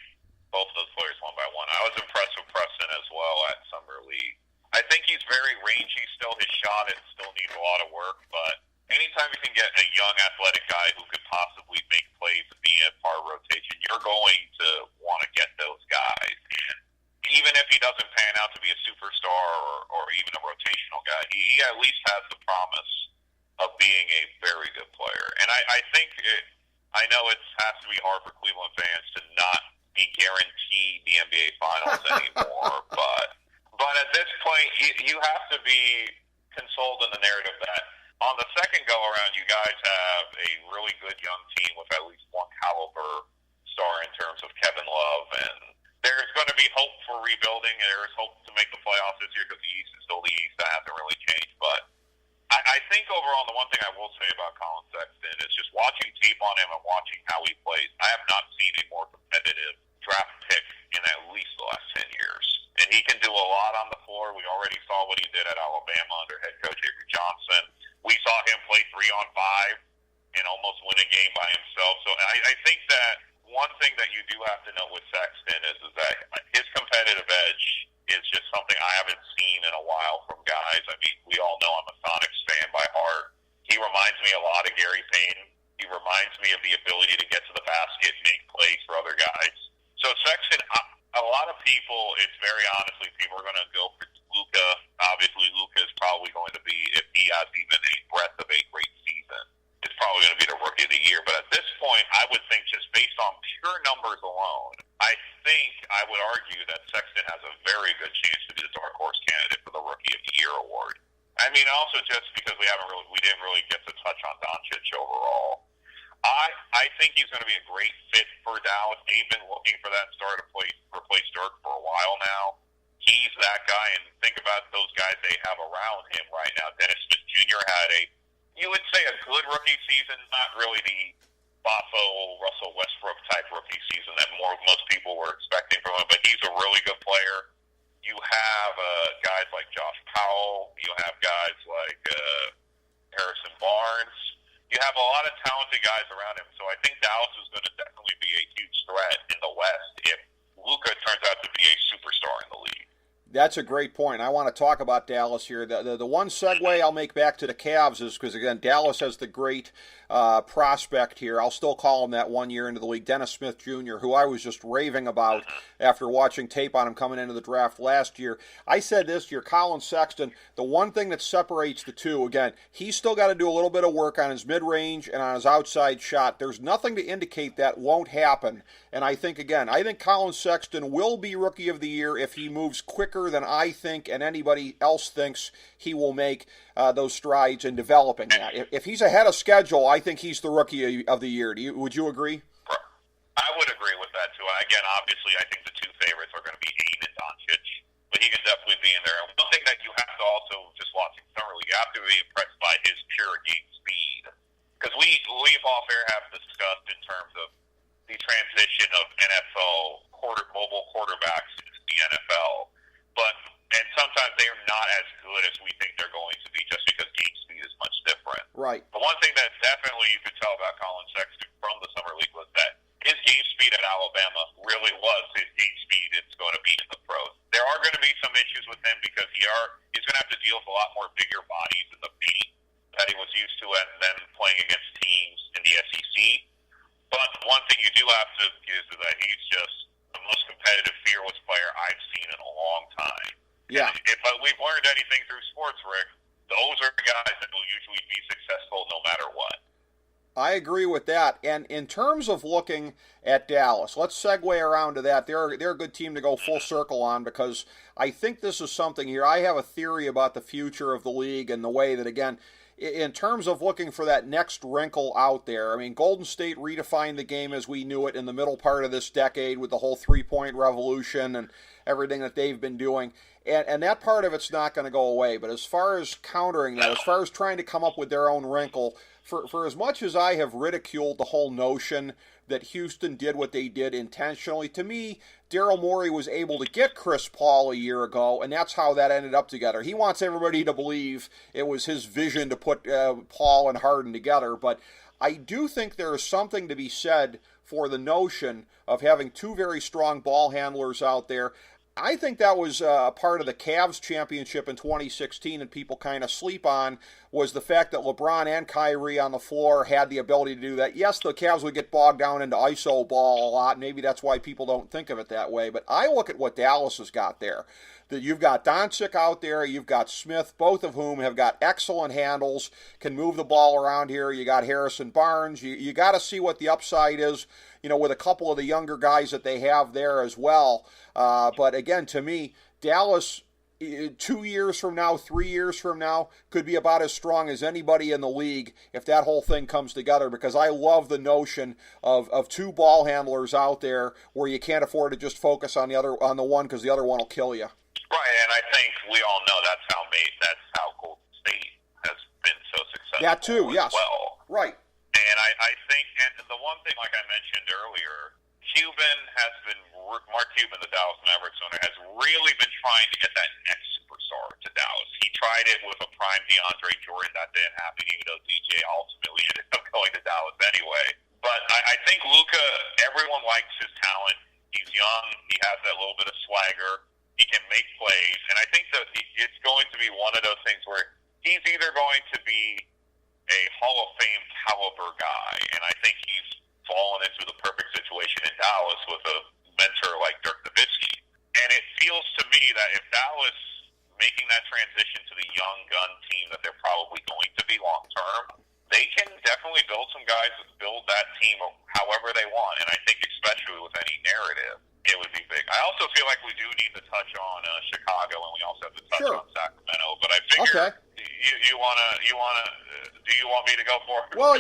both of those players one by one, I was impressed with Preston as well at Summer League. I think he's very rangy still. His shot, it still needs a lot of work, but anytime you can get a young athletic guy who could possibly make plays and be in part rotation, you're going to want to get those guys. And even if he doesn't pan out to be a superstar or even a rotational guy, he at least has the promise of being a very good player. And I think I know it has to be hard for Cleveland fans to not be guaranteed the NBA Finals anymore, but at this point, you have to be consoled in the narrative that on the second go-around, you guys have a really good young team with at least one caliber star in terms of Kevin Love, and there's going to be hope for rebuilding, and there's hope to make the playoffs this year because the East is still the East. That hasn't really changed, but I think overall, the one thing I will say about Colin Sexton is just watching tape on him and watching how he plays, I have not seen a more competitive draft pick in at least the last 10 years. And he can do a lot on the floor. We already saw what he did at Alabama under head coach Avery Johnson. We saw him play 3-on-5 and almost win a game by himself. So I think that one thing that you do have to know with Sexton is that his competitive edge is just something I haven't seen in a while from guys. I mean, we all know I'm a Sonics fan by heart. He reminds me a lot of Gary Payton. He reminds me of the ability to get to the basket and make plays for other guys. So Sexton, a lot of people, it's very honestly, people are going to go for Luka. Obviously, Luka is probably going to be, if he has even a breath of a great season, it's probably going to be the Rookie of the Year. But at this point, I would think just based on pure numbers alone, I think I would argue that Sexton has a very good chance to be the dark horse candidate for the Rookie of the Year award. I mean, also just because we didn't really get to touch on Doncic overall. I think he's going to be a great fit for Dallas. They've been looking for that star to replace Dirk for a while now. He's that guy, and think about those guys they have around him right now. Dennis Smith Jr. had you would say a good rookie season, not really the Buffo, Russell Westbrook type rookie season that most people were expecting from him, but he's a really good player. You have guys like Josh Powell. You have guys like Harrison Barnes. You have a lot of talented guys around him, so I think Dallas is going to definitely be a huge threat in the West if Luka turns out to be a superstar in the league. That's a great point. I want to talk about Dallas here. The one segue I'll make back to the Cavs is because, again, Dallas has the great prospect here. I'll still call him that 1 year into the league, Dennis Smith Jr., who I was just raving about after watching tape on him coming into the draft last year. I said this year, Colin Sexton, the one thing that separates the two, again, he's still got to do a little bit of work on his mid-range and on his outside shot. There's nothing to indicate that won't happen. And I think Colin Sexton will be Rookie of the Year if he moves quicker than I think and anybody else thinks he will make those strides in developing that. If he's ahead of schedule, I think he's the Rookie of the Year. Would you agree? I would agree with that, too. Again, obviously, I think the two favorites are going to be Ayton and Doncic, but he can definitely be in there. And one thing that you have to also, just watching Summer League, you have to be impressed by his pure game speed. Because we off-air have discussed in terms of the transition of NFL mobile quarterbacks into the NFL. And sometimes they are not as good as we think they're going to be just because game speed is much different. Right. The one thing that definitely you could tell about Colin Sexton from the Summer League was that his game speed at Alabama really was his game speed it's going to be in the pros. There are going to be some issues with him because he's going to have to deal with a lot more bigger bodies in the paint that he was used to and then playing against teams in the SEC. But one thing you do have to is that he's just the most competitive, fearless player I've seen in a long time. Yeah. And if we've learned anything through sports, Rick, those are the guys that will usually be successful no matter what. I agree with that. And in terms of looking at Dallas, let's segue around to that. They're a good team to go full circle on because I think this is something here. I have a theory about the future of the league and the way that, again, in terms of looking for that next wrinkle out there, I mean, Golden State redefined the game as we knew it in the middle part of this decade with the whole three-point revolution and everything that they've been doing. And that part of it's not going to go away. But as far as countering that, as far as trying to come up with their own wrinkle, for as much as I have ridiculed the whole notion that Houston did what they did intentionally, to me, Daryl Morey was able to get Chris Paul a year ago, and that's how that ended up together. He wants everybody to believe it was his vision to put Paul and Harden together, but I do think there is something to be said for the notion of having two very strong ball handlers out there. I think that was a part of the Cavs championship in 2016 and people kind of sleep on was the fact that LeBron and Kyrie on the floor had the ability to do that. Yes, the Cavs would get bogged down into iso ball a lot. Maybe that's why people don't think of it that way. But I look at what Dallas has got there. That you've got Doncic out there, you've got Smith, both of whom have got excellent handles, can move the ball around here. You got Harrison Barnes. You got to see what the upside is, with a couple of the younger guys that they have there as well. But again, to me, Dallas 2 years from now, 3 years from now, could be about as strong as anybody in the league if that whole thing comes together, because I love the notion of two ball handlers out there where you can't afford to just focus on the one because the other one will kill you. Right, and I think we all know that's how Golden State has been so successful. That too, yes. Well, right. And I think, and the one thing, like I mentioned earlier, Mark Cuban, the Dallas Mavericks owner, has really been trying to get that next superstar to Dallas. He tried it with a prime DeAndre Jordan. That didn't happen, even though DJ ultimately ended up going to Dallas anyway. But I think Luka, everyone likes his talent. He's young. He has that little bit of swagger. He can make plays. And I think that it's going to be one of those things where he's either going to be a Hall of Fame caliber guy, and I think he's fallen into the perfect situation in Dallas with a mentor like Dirk Nowitzki. And it feels to me that if Dallas making that transition to the young gun team that they're probably going to be long term, they can definitely build some guys that build that team however they want. And I think especially with any narrative, it would be big. I also feel like we do need to touch on Chicago, and we also have to touch on Sacramento. But I figure you do you want me to go for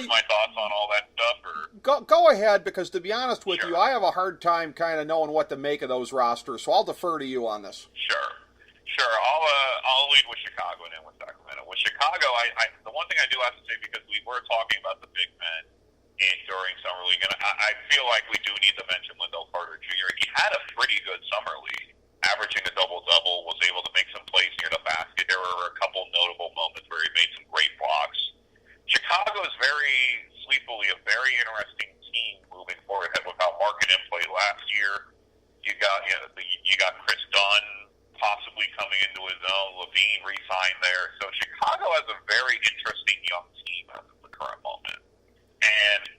my thoughts on all that stuff? Or? Go ahead, because to be honest with you, I have a hard time kind of knowing what to make of those rosters, so I'll defer to you on this. Sure. I'll lead with Chicago and then with Sacramento. With Chicago, the one thing I do have to say, because we were talking about the big men during Summer League, and I feel like we do need to mention Wendell Carter Jr. He had a pretty good Summer League, averaging a double-double, was able to make some plays near the basket. There were a couple notable moments where he made some great blocks. Chicago is very sleepily a very interesting team moving forward with how Markkanen played last year. You got Chris Dunn possibly possibly coming into his own. Levine re-signed there. So Chicago has a very interesting young team as of the current moment. And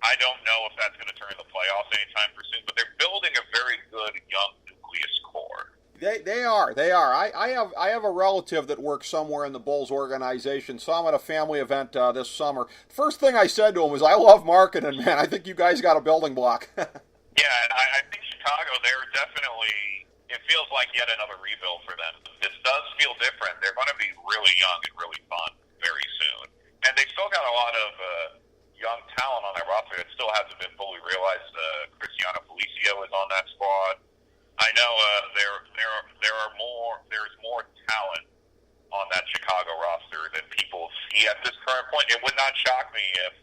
I don't know if that's going to turn in the playoffs anytime soon, but they're building a very good young nucleus core. They are. I have a relative that works somewhere in the Bulls organization. Saw him at a family event this summer. First thing I said to him was, "I love marketing, man. I think you guys got a building block." Yeah, and I think Chicago, they're definitely, it feels like yet another rebuild for them. This does feel different. They're going to be really young and really fun very soon. And they still got a lot of young talent on that roster that still hasn't been fully realized. Cristiano Felicio is on that squad. I know there's more talent on that Chicago roster than people see at this current point. It would not shock me if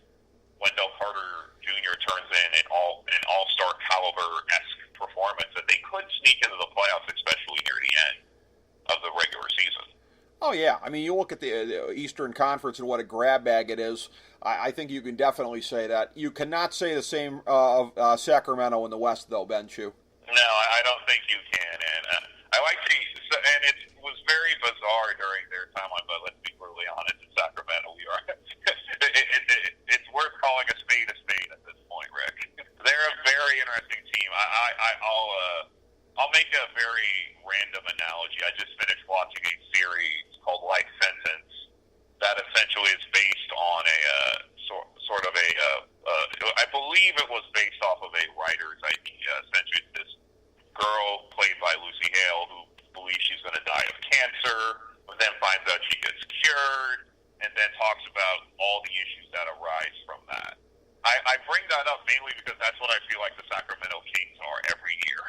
Wendell Carter Jr. turns in an all-star caliber-esque performance that they could sneak into the playoffs, especially near the end of the regular season. Oh, yeah. I mean, you look at the Eastern Conference and what a grab bag it is. I think you can definitely say that. You cannot say the same of Sacramento in the West, though, Ben Chu. No, I don't think you can. And I like to, and it was very bizarre during their timeline, but let's be brutally honest, in Sacramento, we are. It's worth calling a spade at this point, Rick. They're a very interesting team. I'll make a very random analogy. I just finished watching a series called Life Sentence that essentially is based on a sort of a I believe it was based off of a writer's idea. Essentially, it's this girl played by Lucy Hale who believes she's going to die of cancer, but then finds out she gets cured, and then talks about all the issues that arise from that. I bring that up mainly because that's what I feel like the Sacramento Kings are every year.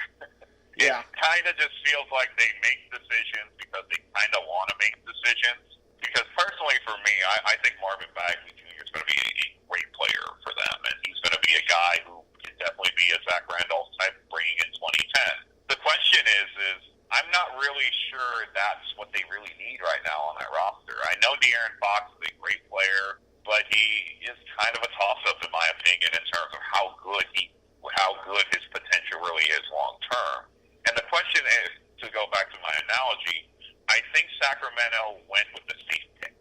Yeah. It kind of just feels like they make decisions because they kind of want to make decisions. Because personally for me, I think Marvin Bagley Jr. is going to be a great player for them, and he's going to be a guy who can definitely be a Zach Randolph type bringing in 2010. The question is I'm not really sure that's what they really need right now on that roster. I know De'Aaron Fox is a great player, but he is kind of a toss-up in my opinion in terms of how good his potential really is long term. And the question is, to go back to my analogy, I think Sacramento went with the safe pick.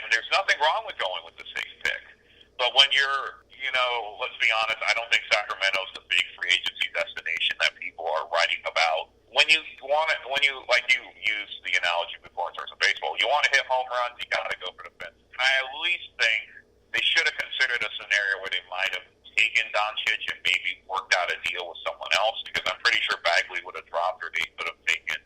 And there's nothing wrong with going with the safe pick. But when you're, let's be honest, I don't think Sacramento's the big free agency destination that people are writing about. When you like you used the analogy before in terms of baseball, you want to hit home runs, you got to go for the fence. And I at least think they should have considered a scenario where they might have taken Doncic and maybe worked out a deal with someone else, because I'm pretty sure Bagley would have dropped, or they could have taken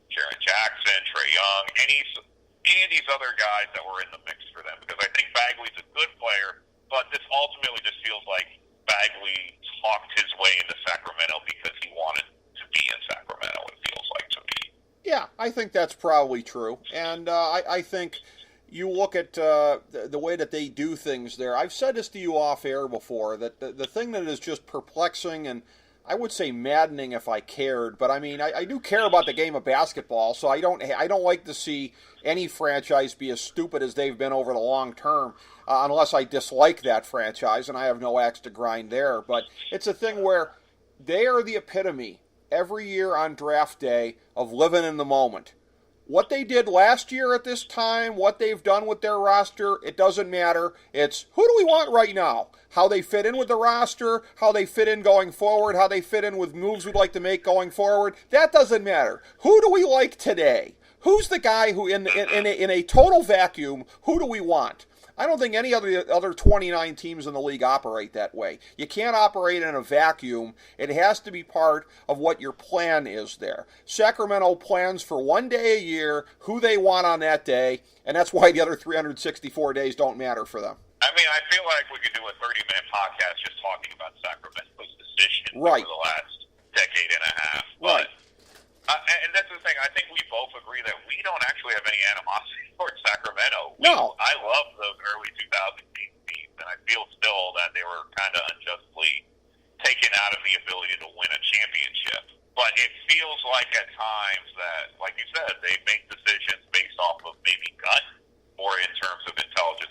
Jaren Jackson, Trae Young, any of these other guys that were in the mix for them, because I think Bagley's a good player, but this ultimately just feels like Bagley talked his way into Sacramento because he wanted to be in Sacramento, it feels like to me. Yeah, I think that's probably true. And I think you look at the way that they do things there. I've said this to you off air before, that the thing that is just perplexing and I would say maddening if I cared, but I mean I do care about the game of basketball, so I don't like to see any franchise be as stupid as they've been over the long term, unless I dislike that franchise, and I have no axe to grind there. But it's a thing where they are the epitome every year on draft day of living in the moment. What they did last year at this time, what they've done with their roster, it doesn't matter. It's who do we want right now? How they fit in with the roster, how they fit in going forward, how they fit in with moves we'd like to make going forward. That doesn't matter. Who do we like today? Who's the guy who, in a total vacuum, who do we want? I don't think any other 29 teams in the league operate that way. You can't operate in a vacuum. It has to be part of what your plan is there. Sacramento plans for one day a year, who they want on that day, and that's why the other 364 days don't matter for them. I mean, I feel like we could do a 30-minute podcast just talking about Sacramento's decisions right. over the last decade and a half. Right. And that's the thing. I think we both agree that we don't actually have any animosity towards Sacramento. No. I love those early 2000 teams, and I feel still that they were kind of unjustly taken out of the ability to win a championship. But it feels like at times that, like you said, they make decisions based off of maybe gut or in terms of intelligence.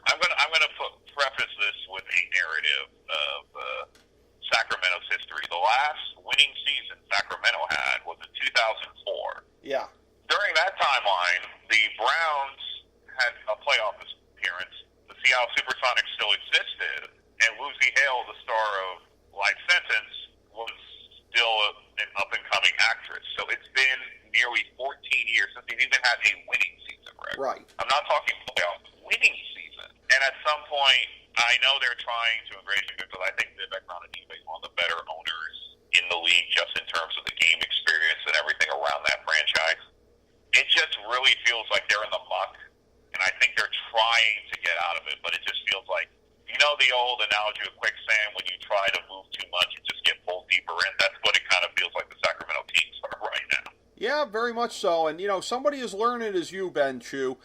I'm gonna preface this with a narrative of Sacramento's history. The last winning season Sacramento had was in 2004. Yeah. during that timeline, the Browns had a playoff appearance. The Seattle Supersonics still existed, and Lucy Hale, the star of Life Sentence, was still an up-and-coming actress. So it's been nearly 14 years since they've even had a winning season, Rick. Right. I'm not talking playoff, winning season. And at some point, I know they're trying to embrace it because I think Vivek Ranadive is one of the better owners in the league just in terms of the game experience and everything around that franchise. It just really feels like they're in the muck, and I think they're trying to get out of it, but it just feels like, you know, the old analogy of quicksand, when you try to move too much, you just get pulled deeper in. That's what it kind of feels like the Sacramento Kings are right now. Yeah, very much so. And, you know, somebody as learned as you, Ben Chew,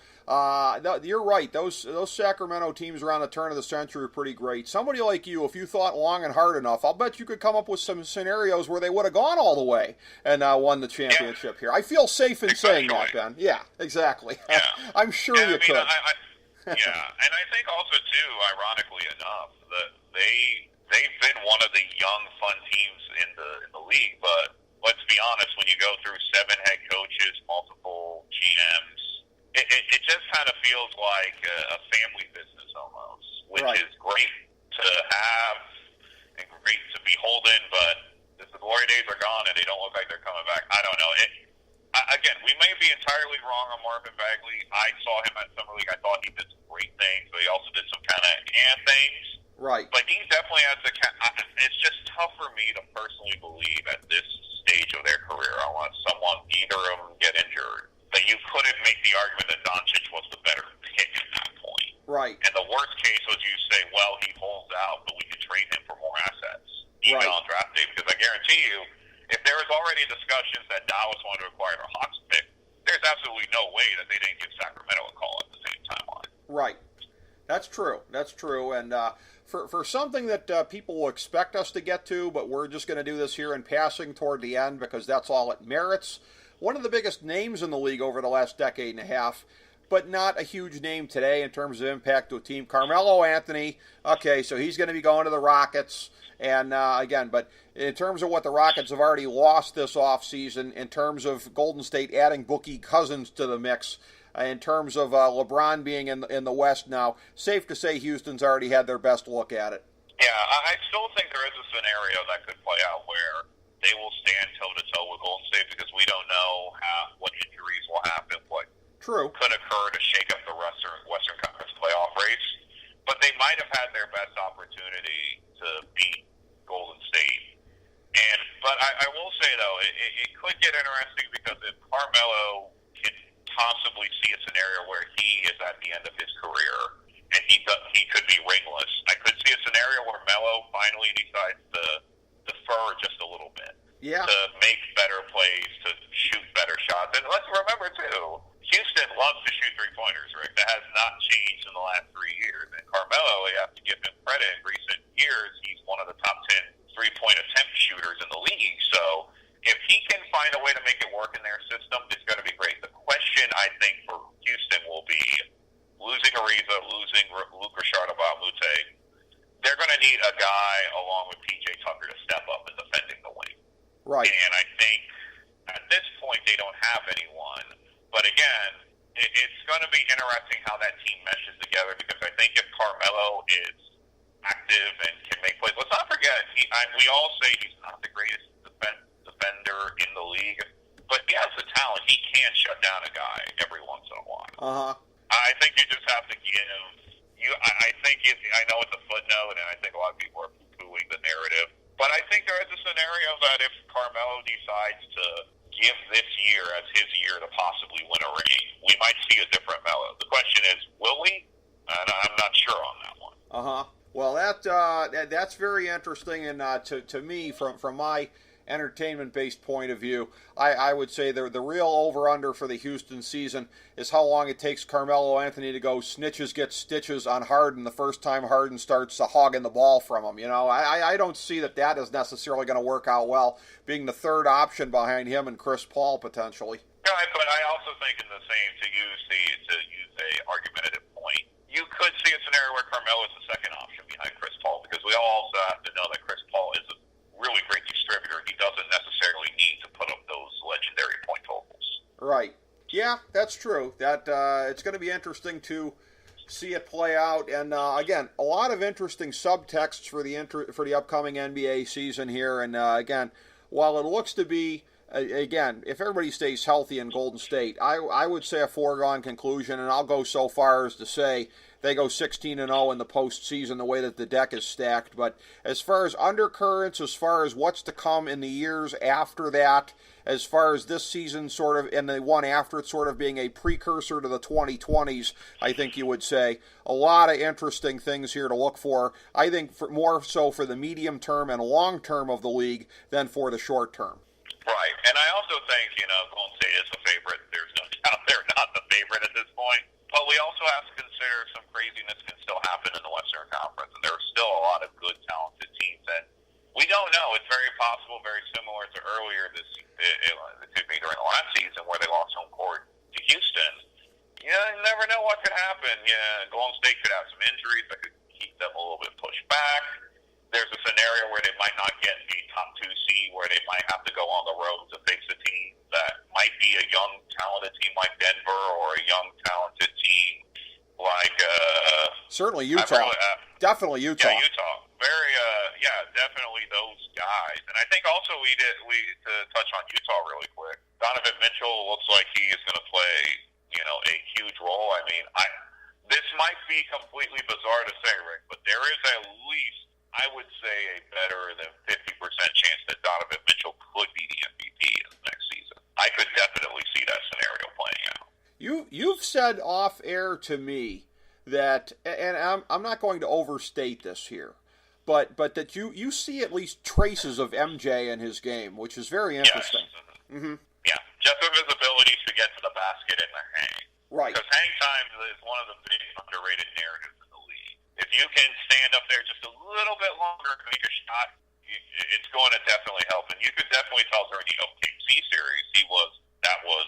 you're right. Those Sacramento teams around the turn of the century are pretty great. Somebody like you, if you thought long and hard enough, I'll bet you could come up with some scenarios where they would have gone all the way and won the championship here. I feel safe in saying that, Ben. Yeah, exactly. Yeah. I'm sure you could. Yeah, and I think also, too, ironically enough, that they've been one of the young, fun teams in the league, but let's be honest, when you go through 7 head coaches, multiple GMs, it just kind of feels like a family business almost, which right. is great to have and great to beholden, but the glory days are gone and they don't look like they're coming back. I don't know. Again, we may be entirely wrong on Marvin Bagley. I saw him at Summer League. I thought he did some great things, but he also did some kind of things. Right. But he definitely has it's just tough for me to personally believe at this stage of their career, unless either of them get injured, that you couldn't make the argument that Doncic was the better pick at that point. Right. And the worst case was you say, well, he holds out, but we could trade him for more assets, even right. on draft day, because I guarantee you, if there was already discussions that Dallas wanted to acquire a Hawks pick, there's absolutely no way that they didn't give Sacramento a call at the same timeline. Right. That's true. That's true. And for something that people will expect us to get to, but we're just going to do this here in passing toward the end because that's all it merits. One of the biggest names in the league over the last decade and a half, but not a huge name today in terms of impact to a team. Carmelo Anthony, okay, so he's going to be going to the Rockets. And again, but in terms of what the Rockets have already lost this offseason, in terms of Golden State adding Boogie Cousins to the mix, in terms of LeBron being in the West now, safe to say Houston's already had their best look at it. Yeah, I still think there is a scenario that could play out where they will stand toe-to-toe with Golden State because we don't know what injuries will happen, what True. could occur to shake up the Western Conference playoff race. But they might have had their best opportunity to beat Golden State. But I will say, though, it could get interesting because if Carmelo can possibly see a scenario where he is at the end of his career and he could be ringless, I could see a scenario where Melo finally decides to defer just a little bit, to make better plays, to shoot better shots. And let's remember, too, Houston loves to shoot three-pointers, Rick. That has not changed in the last 3 years. And Carmelo, you have to give him credit. In recent years, he's one of the top 10 three-point attempt shooters in the league. So if he can find a way to make it work in their system, it's going to be great. The question, I think, for Houston will be losing Ariza, losing Luc Richard-Mbah-a-Moute. They're going to need a guy along with P.J. Tucker to step up in defending the wing. Right. And I think at this point they don't have anyone. But again, it's going to be interesting how that team meshes together because I think if Carmelo is active and can make plays, let's not forget, we all say he's not the greatest defender in the league, but he has the talent. He can shut down a guy every once in a while. Uh-huh. I think you just have to give I know it's a footnote, and I think a lot of people are poo-pooing the narrative, but I think there is a scenario that if Carmelo decides to give this year as his year to possibly win a ring, we might see a different Melo. The question is, will we? And I'm not sure on that one. Uh-huh. Well, that's very interesting, and to me, from my entertainment-based point of view, I would say the real over-under for the Houston season is how long it takes Carmelo Anthony to go snitches get stitches on Harden the first time Harden starts hogging the ball from him. You know, I don't see that is necessarily going to work out well, being the third option behind him and Chris Paul potentially. Right, but I also think in the same, to use a argumentative point, you could see a scenario where Carmelo is the second option behind Chris Paul because we all also have to know that Chris Paul is a really great distributor. He doesn't necessarily need to put up those legendary point totals. Right. Yeah, that's true. That it's going to be interesting to see it play out. And again, a lot of interesting subtexts for the upcoming NBA season here. And again, while it looks to be, again, if everybody stays healthy in Golden State, I would say a foregone conclusion, and I'll go so far as to say they go 16-0 in the postseason the way that the deck is stacked. But as far as undercurrents, as far as what's to come in the years after that, as far as this season sort of, and the one after it sort of being a precursor to the 2020s, I think you would say, a lot of interesting things here to look for. I think more so for the medium term and long term of the league than for the short term. Right, and I also think, Golden State is the favorite. There's no doubt they're not the favorite at this point. But we also have to consider some craziness can still happen in the Western Conference, and there are still a lot of good, talented teams. And we don't know. It's very possible, very similar to earlier during the last season where they lost home court to Houston. You never know what could happen. Golden State could have some injuries that could keep them a little bit pushed back. There's a scenario where they might not get the top 2 seed, where they might have to go on the road to face a team that might be a young, talented team like Denver or a young, talented team like... certainly Utah. Definitely Utah. Yeah, Utah. Definitely those guys. And I think also we to touch on Utah really quick, Donovan Mitchell looks like he is going to play, a huge role. I mean, this might be completely bizarre to say, Rick, but there is at least, I would say, a better than 50% chance that Donovan Mitchell could be the MVP in the next season. I could definitely see that scenario playing out. You've said off air to me that, and I'm not going to overstate this here, but that you see at least traces of MJ in his game, which is very interesting. Yes. Mm-hmm. Yeah, just of his ability to get to the basket and the hang. Right. Because hang time is one of the big underrated narratives in the league. If you can stand up there just a little bit longer and make a shot, it's going to definitely help. And you could definitely tell during the OKC series, that was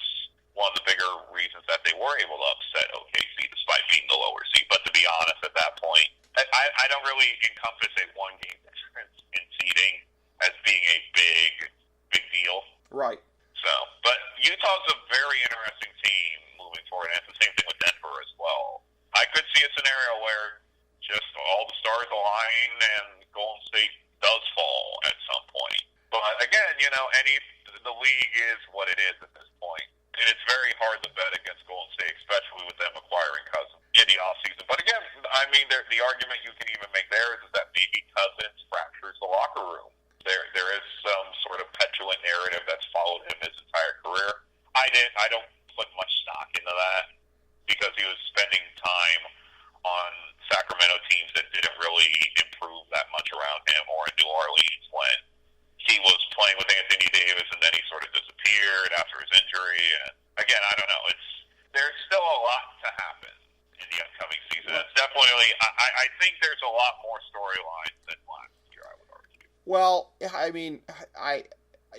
one of the bigger reasons that they were able to upset OKC despite being the lower seed. But to be honest, at that point, I don't really encompass a one-game difference in seeding as being a big deal. Right. So, but Utah's a very interesting team moving forward, and it's the same thing with Denver as well. I could see a scenario where just all the stars align and Golden State does fall at some point. But again, the league is what it is at this point. And it's very hard to bet against Golden State, especially with them acquiring Cousins in the offseason. But again, I mean, the argument you can even make there is that maybe Cousins fractures the locker room. There is some sort of petulant narrative that's followed him his entire career. I don't put much stock into that because he was spending time on Sacramento teams that didn't really improve that much around him, or in New Orleans when he was playing with Anthony Davis and then he sort of disappeared after his injury. And again, I don't know. There's still a lot to happen in the upcoming season. It's definitely, I think there's a lot more storylines than last year, I would argue. Well, I mean,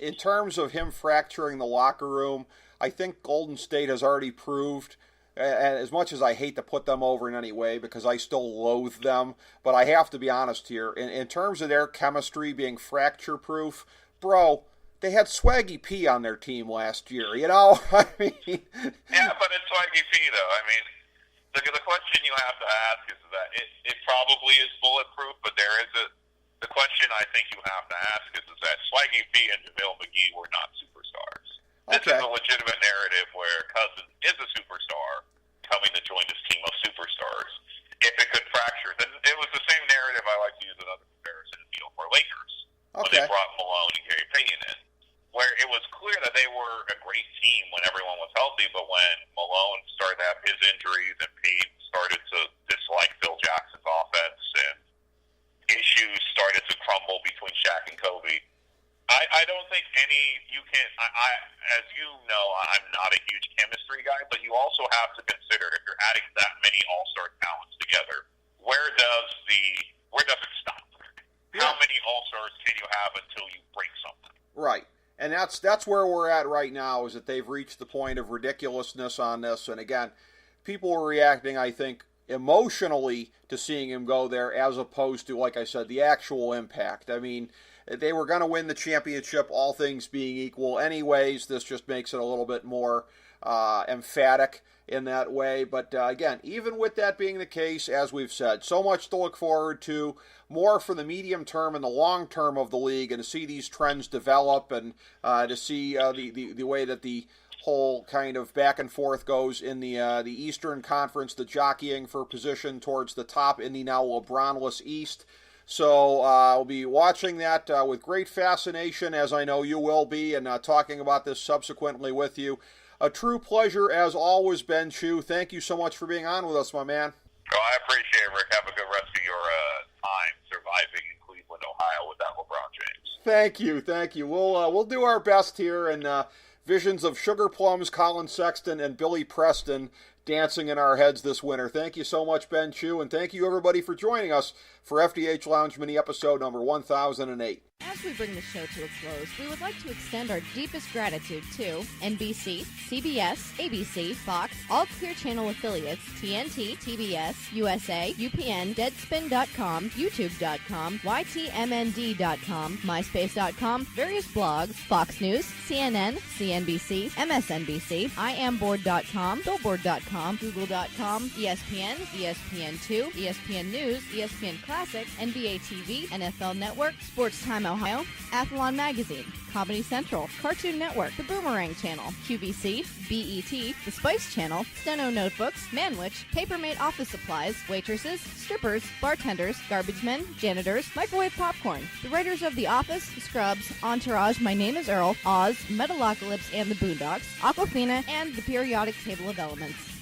in terms of him fracturing the locker room, I think Golden State has already proved, and as much as I hate to put them over in any way because I still loathe them, but I have to be honest here. In terms of their chemistry being fracture-proof, bro, they had Swaggy P on their team last year, I mean... Yeah, but it's Swaggy P, though. I mean, the question you have to ask is that it probably is bulletproof, but the question I think you have to ask is that Swaggy P and JaVale McGee were not superstars. This is a legitimate narrative where Cousins is a superstar coming to join this team of superstars. If it could fracture, then it was the same narrative I like to use another comparison for Lakers when they brought Malone and Gary Payton in, where it was clear that they were a great team when everyone was healthy, but when Malone started to have his injuries and Payton started to dislike Phil Jackson's offense and issues started to crumble between Shaq and Kobe, I don't think as you know, I'm not a huge chemistry guy, but you also have to consider if you're adding that many all-star talents together, where does it stop? Yeah. How many all-stars can you have until you break something? Right. And that's where we're at right now, is that they've reached the point of ridiculousness on this. And again, people are reacting, I think, emotionally to seeing him go there as opposed to, like I said, the actual impact. I mean, they were going to win the championship, all things being equal anyways. This just makes it a little bit more emphatic in that way. But again, even with that being the case, as we've said, so much to look forward to, more for the medium term and the long term of the league, and to see these trends develop, and to see the way that the whole kind of back and forth goes in the Eastern Conference, the jockeying for position towards the top in the now LeBronless East. So I'll be watching that with great fascination, as I know you will be, and talking about this subsequently with you. A true pleasure, as always, Ben Chu. Thank you so much for being on with us, my man. Oh, I appreciate it, Rick. Have a good rest of your time surviving in Cleveland, Ohio without LeBron James. Thank you. We'll do our best here, and visions of Sugar Plums, Colin Sexton, and Billy Preston dancing in our heads this winter. Thank you so much, Ben Chu, and thank you, everybody, for joining us for FDH Lounge Mini Episode number 1008. As we bring the show to a close, we would like to extend our deepest gratitude to NBC, CBS, ABC, Fox, all Clear Channel affiliates, TNT, TBS, USA, UPN, Deadspin.com, YouTube.com, YTMND.com, MySpace.com, various blogs, Fox News, CNN, CNBC, MSNBC, IamBoard.com, Billboard.com, Google.com, ESPN, ESPN2, ESPN News, ESPN Classic, NBA TV, NFL Network, Sports Time Ohio, Athlon Magazine, Comedy Central, Cartoon Network, The Boomerang Channel, QVC, BET, The Spice Channel, Steno Notebooks, Manwich, Papermate Office Supplies, waitresses, strippers, bartenders, garbage men, janitors, microwave popcorn, the writers of The Office, Scrubs, Entourage, My Name is Earl, Oz, Metalocalypse and the Boondocks, Aquafina, and the Periodic Table of Elements.